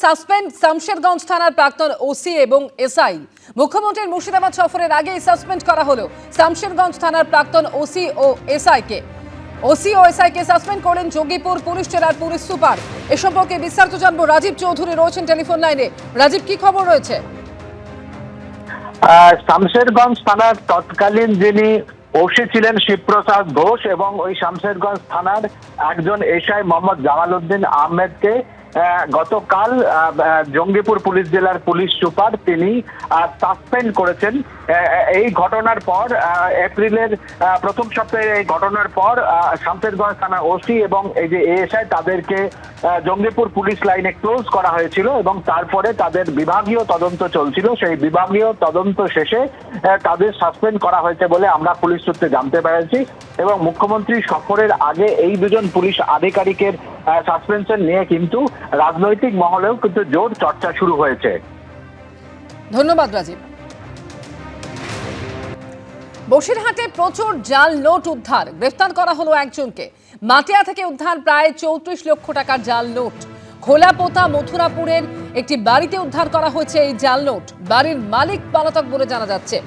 Suspend Shamsherganj থানার প্রাক্তন OC এবং এসআই। মুখ্যমন্ত্রীর মুর্শিদাবাদ সফরের আগেই সাসপেন্ড করা হলো শামশেরগঞ্জ থানার প্রাক্তন ওসি ও এসআইকে। ওসি ও এসআইকে সাসপেন্ড করেন যোগীপুর পুলিশ জেলার পুলিশ সুপার। এ সম্পর্কে বিস্তারিত জানবো, রাজীব চৌধুরী রয়েছেন টেলিফোন লাইনে। রাজীব, কি খবর রয়েছে? শামশেরগঞ্জ থানার তৎকালীন যিনি ওসি ছিলেন শিবপ্রসাদ ঘোষ এবং ওই শামশেরগঞ্জ থানার একজন এসআই মোহাম্মদ জামাল উদ্দিন আহমেদকে গতকাল জঙ্গিপুর পুলিশ জেলার পুলিশ সুপার তিনি সাসপেন্ড করেছেন। এই ঘটনার পর এপ্রিলের প্রথম সপ্তাহে এই ঘটনার পর শামশেরগঞ্জ থানার ওসি এবং এই যে এএসআই তাদেরকে জঙ্গিপুর পুলিশ লাইনে ক্লোজ করা হয়েছিল এবং তারপরে তাদের বিভাগীয় তদন্ত চলছিল। সেই বিভাগীয় তদন্ত শেষে তাদের সাসপেন্ড করা হয়েছে বলে আমরা পুলিশ সূত্রে জানতে পেরেছি এবং মুখ্যমন্ত্রী সফরের আগে এই দুজন পুলিশ আধিকারিকের সাসপেনশন নিয়ে কিন্তু রাজনৈতিক মহলেও কিন্তু জোর চর্চা শুরু হয়েছে। ধন্যবাদ রাজীব। বসিরহাটে প্রচুর জাল নোট উদ্ধার, গ্রেফতার করা হলো একজনকে। মাটিয়া থেকে উদ্ধার প্রায় 34 লক্ষ টাকার জাল নোট। খোলাপোতা মথুরাপুরের একটি বাড়িতে উদ্ধার করা হয়েছে এই জাল নোট। বাড়ির মালিক পলাতক বলে জানা যাচ্ছে।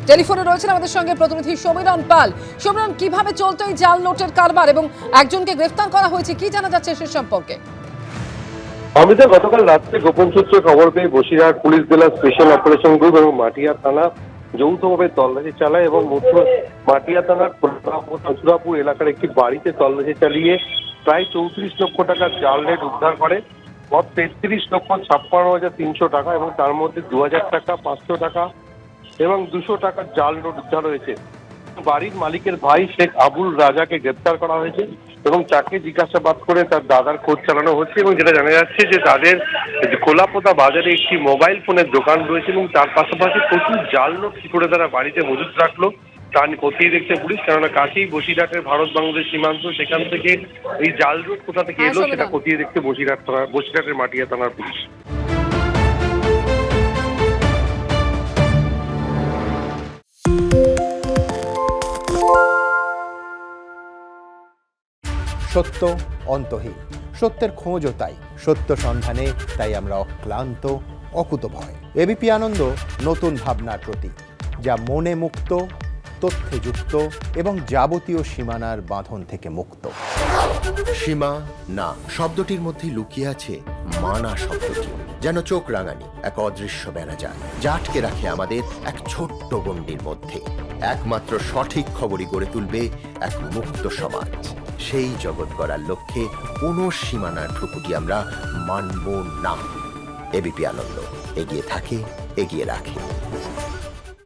টেলিফোনে রয়েছেন আমাদের সঙ্গে প্রতিনিধি সমীরণ পাল। সমীরণ, কিভাবে চলতো এই জাল নোটের কারবার এবং একজনকে গ্রেফতার করা হয়েছে, কি জানা যাচ্ছে সে সম্পর্কে? অমিতা, গতকাল রাত্রে গোপন সূত্রে খবর পেয়ে বসিরহাট পুলিশ জেলার স্পেশাল অপারেশন গ্রুপ এবং মাটিয়া থানা যৌথভাবে তল্লাশি চালায় এবং মাটিয়া থানার মথুরাপুর এলাকার একটি বাড়িতে তল্লাশি চালিয়ে প্রায় 34 লক্ষ টাকার জাল নোট উদ্ধার করে। মোট 33,56,300 টাকা এবং তার মধ্যে 2,000 টাকা, 500 টাকা এবং 200 টাকার জাল নোট উদ্ধার হয়েছে। বাড়ির মালিকের ভাই শেখ আবুল রাজাকে গ্রেপ্তার করা হয়েছে এবং তাকে জিজ্ঞাসাবাদ করে তার দাদার খোঁজ চালানো হচ্ছে এবং যেটা জানা যাচ্ছে যে তাদের খোলাপোতা বাজারে একটি মোবাইল ফোনের দোকান রয়েছে এবং তার পাশাপাশি প্রচুর জাল নোট কি করে তারা বাড়িতে মজুত রাখলো তা খতিয়ে দেখছে পুলিশ। কেননা কাছেই বসিরহাটের ভারত বাংলাদেশ সীমান্ত, সেখান থেকে এই জাল নোট কোথা থেকে এলো সেটা খতিয়ে দেখছে বসিরহাটের মাটিয়া থানার পুলিশ। সত্য অন্তহীন, সত্যের খোঁজও তাই, সত্য সন্ধানে তাই আমরা অক্লান্ত, অকুতভয়। এবিপি আনন্দ নতুন ভাবনার প্রতীক, যা মনে মুক্ত, তথ্যে যুক্ত এবং যাবতীয় সীমানার বাঁধন থেকে মুক্ত। সীমা না শব্দটির মধ্যে লুকিয়ে আছে মানা শব্দটি, যেন চোখ রাঙানি এক অদৃশ্য বেড়াজাল যা আটকে রাখে আমাদের এক ছোট্ট গণ্ডির মধ্যে। একমাত্র সঠিক খবরই গড়ে তুলবে এক মুক্ত সমাজ। সেই জগৎ গড়ার লক্ষ্যে কোনো সীমানার ঠুকুটি আমরা মানব না। এবিপি আনন্দ এগিয়ে থাকে, এগিয়ে রাখে।